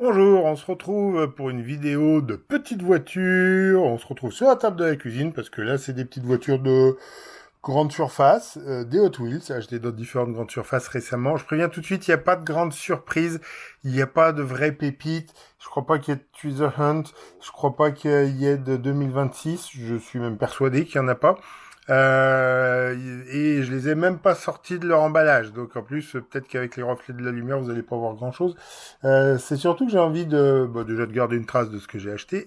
Bonjour, on se retrouve pour une vidéo de petites voitures. On se retrouve sur la table de la cuisine parce que là, c'est des petites voitures de grande surface, des Hot Wheels. J'ai acheté dans différentes grandes surfaces récemment. Je préviens tout de suite, il n'y a pas de grande surprise. Il n'y a pas de vraies pépites. Je crois pas qu'il y ait de Treasure Hunt. Je crois pas qu'il y ait de 2026. Je suis même persuadé qu'il n'y en a pas. Et je les ai même pas sortis de leur emballage. Donc en plus, peut-être qu'avec les reflets de la lumière, vous allez pas voir grand-chose. C'est surtout que j'ai envie déjà de garder une trace de ce que j'ai acheté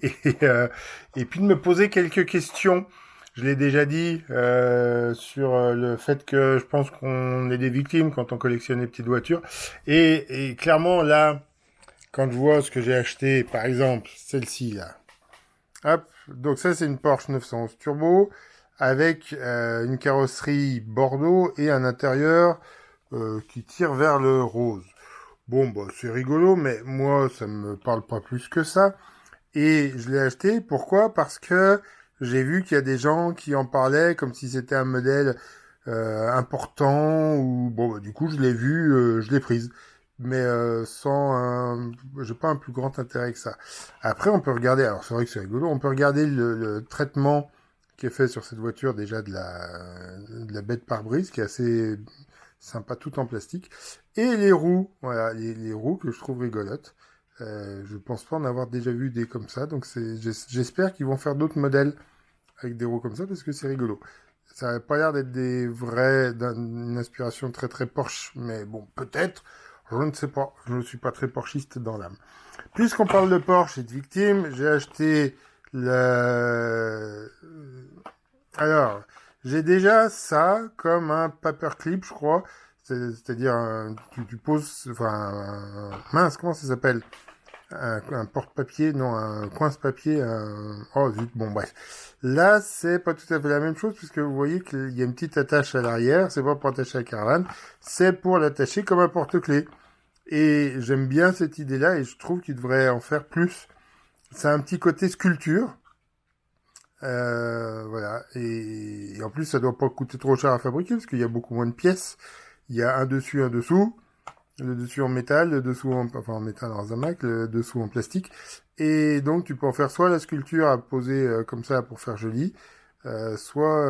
et puis de me poser quelques questions. Je l'ai déjà dit sur le fait que je pense qu'on est des victimes quand on collectionne les petites voitures. Et clairement, là, quand je vois ce que j'ai acheté, par exemple, celle-ci, là. Hop, donc ça, c'est une Porsche 911 Turbo avec une carrosserie bordeaux et un intérieur qui tire vers le rose. Bon, bah, c'est rigolo, mais moi, ça me parle pas plus que ça. Et je l'ai acheté, pourquoi? Parce que j'ai vu qu'il y a des gens qui en parlaient comme si c'était un modèle important, ou bon, bah, du coup, je l'ai vu, je l'ai prise. Mais j'ai pas un plus grand intérêt que ça. Après, on peut regarder, alors c'est vrai que c'est rigolo, on peut regarder le traitement qui est fait sur cette voiture déjà de la bête pare-brise, qui est assez sympa, tout en plastique. Et les roues, voilà, les roues que je trouve rigolotes. Je pense pas en avoir déjà vu des comme ça, donc j'espère qu'ils vont faire d'autres modèles avec des roues comme ça parce que c'est rigolo. Ça n'a pas l'air d'être d'une inspiration très très Porsche, mais bon, peut-être, je ne sais pas, je ne suis pas très porschiste dans l'âme. Puisqu'on parle de Porsche et de victimes, j'ai acheté le... Alors, j'ai déjà ça comme un paperclip, je crois. C'est-à-dire, tu poses, enfin, mince, comment ça s'appelle? Un porte-papier, non, un coince-papier, oh zut, bon bref. Là, c'est pas tout à fait la même chose, puisque vous voyez qu'il y a une petite attache à l'arrière, c'est pas pour attacher la caravane, c'est pour l'attacher comme un porte-clés. Et j'aime bien cette idée-là, et je trouve qu'il devrait en faire plus. C'est un petit côté sculpture, voilà, et en plus, ça doit pas coûter trop cher à fabriquer, parce qu'il y a beaucoup moins de pièces. Il y a un dessus, un dessous. Le dessus en métal, le dessous en métal en zamac, le dessous en plastique. Et donc tu peux en faire soit la sculpture à poser comme ça pour faire joli, soit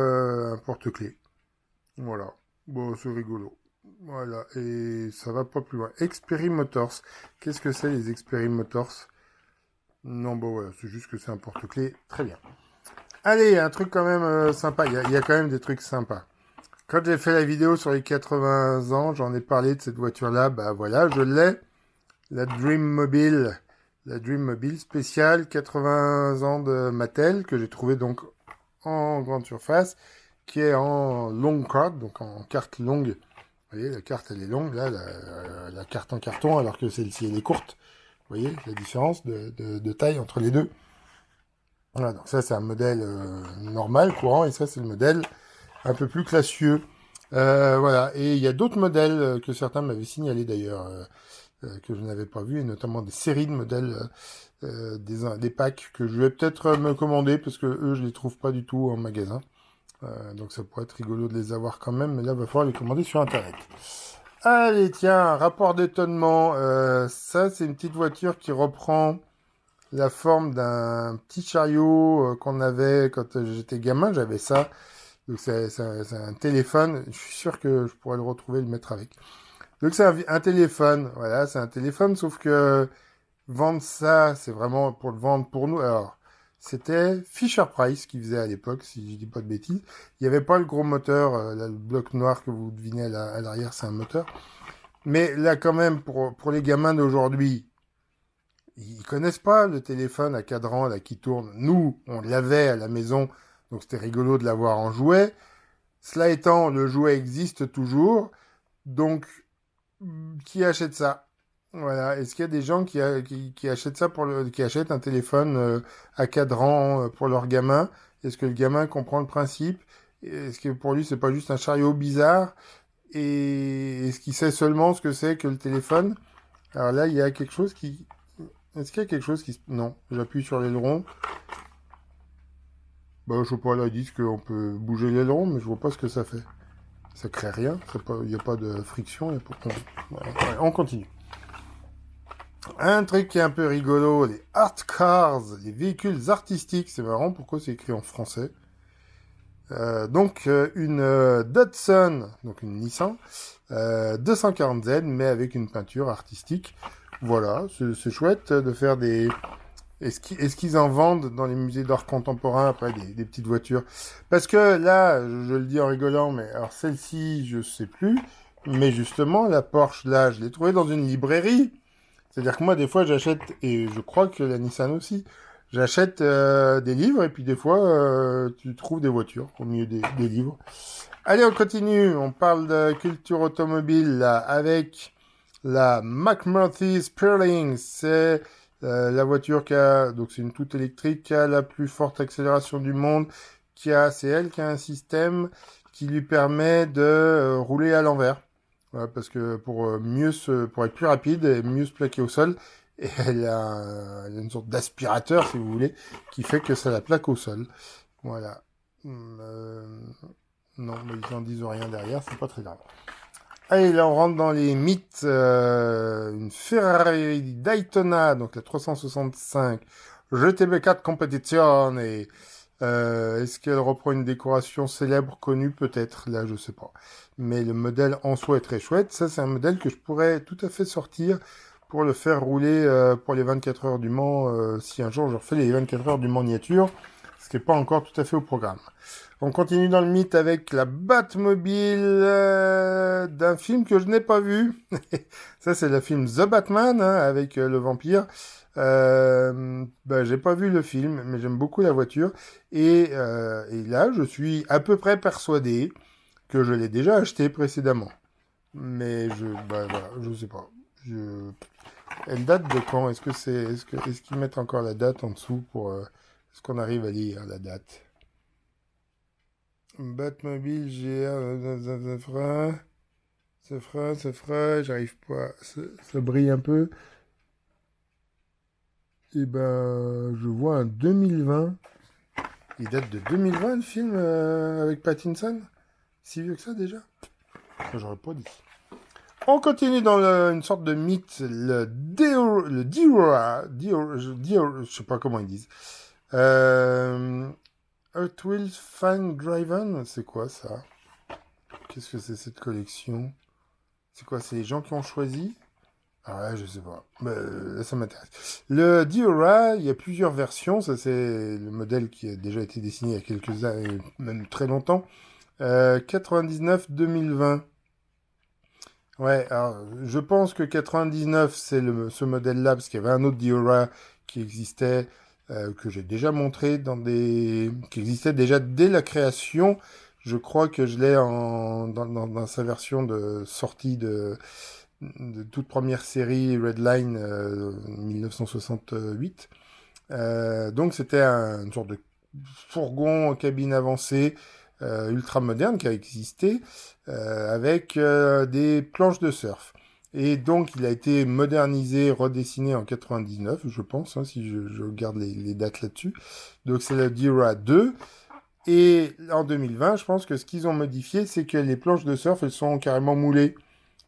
un porte-clés. Voilà. Bon, c'est rigolo. Voilà. Et ça va pas plus loin. Xperi Motors. Qu'est-ce que c'est les Xperi Motors? Non, bon voilà, c'est juste que c'est un porte-clés. Très bien. Allez, un truc quand même sympa. Il y a quand même des trucs sympas. Quand j'ai fait la vidéo sur les 80 ans, j'en ai parlé de cette voiture-là. Bah voilà, je l'ai. La Dream Mobile. La Dream Mobile spéciale 80 ans de Mattel, que j'ai trouvé donc en grande surface, qui est en long card, donc en carte longue. Vous voyez, la carte elle est longue, là, la carte en carton, alors que celle-ci elle est courte. Vous voyez la différence de taille entre les deux. Voilà, donc ça c'est un modèle normal, courant, et ça c'est le modèle un peu plus classieux. Voilà, et il y a d'autres modèles que certains m'avaient signalé d'ailleurs, que je n'avais pas vu, et notamment des séries de modèles, des packs que je vais peut-être me commander, parce que eux je les trouve pas du tout en magasin. Donc ça pourrait être rigolo de les avoir quand même, mais là il va falloir les commander sur internet. Allez, tiens, un rapport d'étonnement. Ça, c'est une petite voiture qui reprend la forme d'un petit chariot qu'on avait quand j'étais gamin. J'avais ça. Donc c'est un téléphone. Je suis sûr que je pourrais le retrouver et le mettre avec. Donc c'est un téléphone. Voilà, c'est un téléphone, sauf que vendre ça, c'est vraiment pour le vendre pour nous. Alors, c'était Fisher Price qui faisait à l'époque, si je dis pas de bêtises. Il n'y avait pas le gros moteur, là, le bloc noir que vous devinez à l'arrière, c'est un moteur. Mais là, quand même, pour les gamins d'aujourd'hui, ils connaissent pas le téléphone à cadran là qui tourne. Nous, on l'avait à la maison, donc c'était rigolo de l'avoir en jouet. Cela étant, le jouet existe toujours, donc qui achète ça? Voilà. Est-ce qu'il y a des gens qui achètent ça qui achètent un téléphone à cadran pour leur gamin? Est-ce que le gamin comprend le principe? Est-ce que pour lui c'est pas juste un chariot bizarre? Et est-ce qu'il sait seulement ce que c'est que le téléphone? Alors là, il y a quelque chose qui... Est-ce qu'il y a quelque chose qui... Non, j'appuie sur l'aileron. Bah, je sais pas, là, ils disent qu'on peut bouger l'aileron, mais je vois pas ce que ça fait. Ça crée rien, il n'y a pas de friction. Ouais, on continue. Un truc qui est un peu rigolo, les art cars, les véhicules artistiques. C'est marrant, pourquoi c'est écrit en français? Une Datsun, donc une Nissan 240Z, mais avec une peinture artistique. Voilà, c'est chouette de faire des... Est-ce qu'ils en vendent dans les musées d'art contemporain après des petites voitures? Parce que là, je le dis en rigolant, mais alors celle-ci, je sais plus. Mais justement, la Porsche, là, je l'ai trouvée dans une librairie. C'est-à-dire que moi, des fois, j'achète, et je crois que la Nissan aussi, j'achète des livres, et puis des fois, tu trouves des voitures au milieu des livres. Allez, on continue. On parle de culture automobile, là, avec la McMurthy Stirling. C'est la voiture qui a, donc c'est une toute électrique, qui a la plus forte accélération du monde, c'est elle qui a un système qui lui permet de rouler à l'envers. Ouais, parce que pour être plus rapide et mieux se plaquer au sol, et elle a une sorte d'aspirateur, si vous voulez, qui fait que ça la plaque au sol. Voilà. Euh, non, mais ils en disent rien derrière, c'est pas très grave. Allez, là, on rentre dans les mythes. Une Ferrari Daytona, donc la 365 GTB4 Competition, et est-ce qu'elle reprend une décoration célèbre connue? Peut-être, là je sais pas. Mais le modèle en soi est très chouette. Ça, c'est un modèle que je pourrais tout à fait sortir pour le faire rouler pour les 24 heures du Mans, si un jour je refais les 24 heures du Mans miniature, ce qui n'est pas encore tout à fait au programme. On continue dans le mythe avec la Batmobile d'un film que je n'ai pas vu. Ça, c'est le film The Batman, hein, avec le vampire. J'ai pas vu le film, mais j'aime beaucoup la voiture. Et là, je suis à peu près persuadé que je l'ai déjà acheté précédemment. Mais voilà, je sais pas. Elle date de quand? Est-ce qu'ils mettent encore la date en dessous pour, est-ce qu'on arrive à lire la date? Batmobile GR, ça fera, j'arrive pas, ça brille un peu. Et ben, je vois un 2020. Il date de 2020 le film avec Pattinson? Si vieux que ça déjà? J'aurais pas dit. On continue dans une sorte de mythe, le Diora, je sais pas comment ils disent. Hot Wheels Fan Driven, c'est quoi ça? Qu'est-ce que c'est cette collection? C'est quoi? C'est les gens qui ont choisi? Ah ouais, je sais pas. Ça m'intéresse. Le Diora, il y a plusieurs versions. Ça, c'est le modèle qui a déjà été dessiné il y a quelques années, même très longtemps. 99-2020. Ouais, alors, je pense que 99, c'est ce modèle-là, parce qu'il y avait un autre Diora qui existait, que j'ai déjà montré qui existait déjà dès la création. Je crois que je l'ai dans sa version de sortie de toute première série Redline 1968. Donc c'était une sorte de fourgon en cabine avancée ultra moderne qui a existé avec des planches de surf. Et donc il a été modernisé, redessiné en 99, je pense, hein, si je regarde les dates là-dessus. Donc c'est la Dira 2. Et en 2020, je pense que ce qu'ils ont modifié, c'est que les planches de surf, elles sont carrément moulées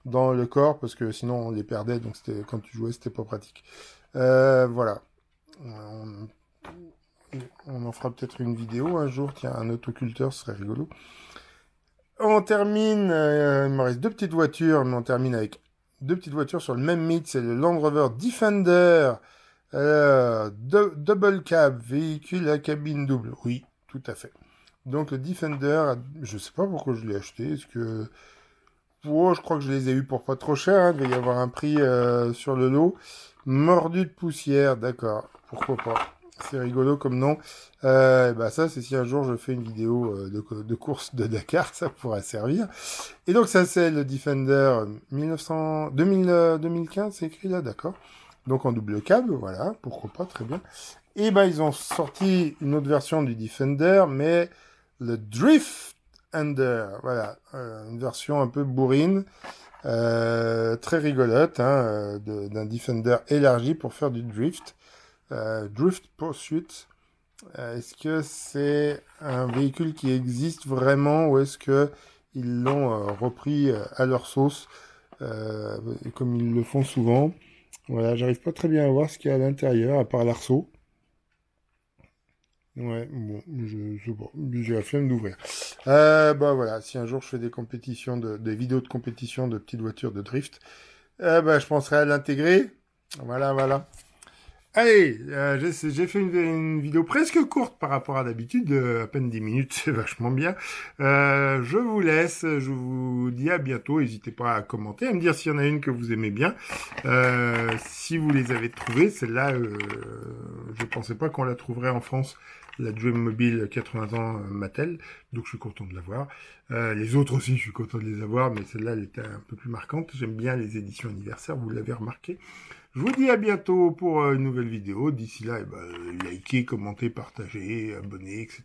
dans le corps, parce que sinon on les perdait, donc quand tu jouais, c'était pas pratique. Voilà. On, on en fera peut-être une vidéo un jour, tiens, un autoculteur, ce serait rigolo. On termine, il me reste deux petites voitures, mais on termine avec deux petites voitures sur le même mythe, c'est le Land Rover Defender, double cab, véhicule à cabine double. Oui, tout à fait. Donc le Defender, je sais pas pourquoi je l'ai acheté, est-ce que... Oh, je crois que je les ai eus pour pas trop cher, hein. Il devait y avoir un prix sur le lot. Mordu de poussière, d'accord, pourquoi pas. C'est rigolo comme nom. Ça, c'est si un jour je fais une vidéo de course de Dakar, ça pourrait servir. Et donc ça, c'est le Defender 2015, c'est écrit là, d'accord. Donc en double câble, voilà, pourquoi pas, très bien. Et ils ont sorti une autre version du Defender, mais le Drift Under, voilà, une version un peu bourrine, très rigolote, hein, d'un Defender élargi pour faire du drift. Drift Pursuit. Est-ce que c'est un véhicule qui existe vraiment ou est-ce que ils l'ont repris à leur sauce, comme ils le font souvent? Voilà, j'arrive pas très bien à voir ce qu'il y a à l'intérieur, à part l'arceau. Ouais, bon, je sais pas, j'ai la flemme d'ouvrir. Bah voilà, si un jour je fais des compétitions des vidéos de compétition de petites voitures de drift, bah je penserai à l'intégrer. Voilà, voilà. Allez, j'ai fait une vidéo presque courte par rapport à d'habitude, à peine 10 minutes, c'est vachement bien. Je vous laisse, je vous dis à bientôt. N'hésitez pas à commenter, à me dire s'il y en a une que vous aimez bien. Si vous les avez trouvées, celle-là, je pensais pas qu'on la trouverait en France, la Dream Mobile 80 ans Mattel, donc je suis content de l'avoir. Les autres aussi, je suis content de les avoir, mais celle-là, elle était un peu plus marquante. J'aime bien les éditions anniversaires, vous l'avez remarqué. Je vous dis à bientôt pour une nouvelle vidéo. D'ici là, likez, commentez, partagez, abonnez, etc.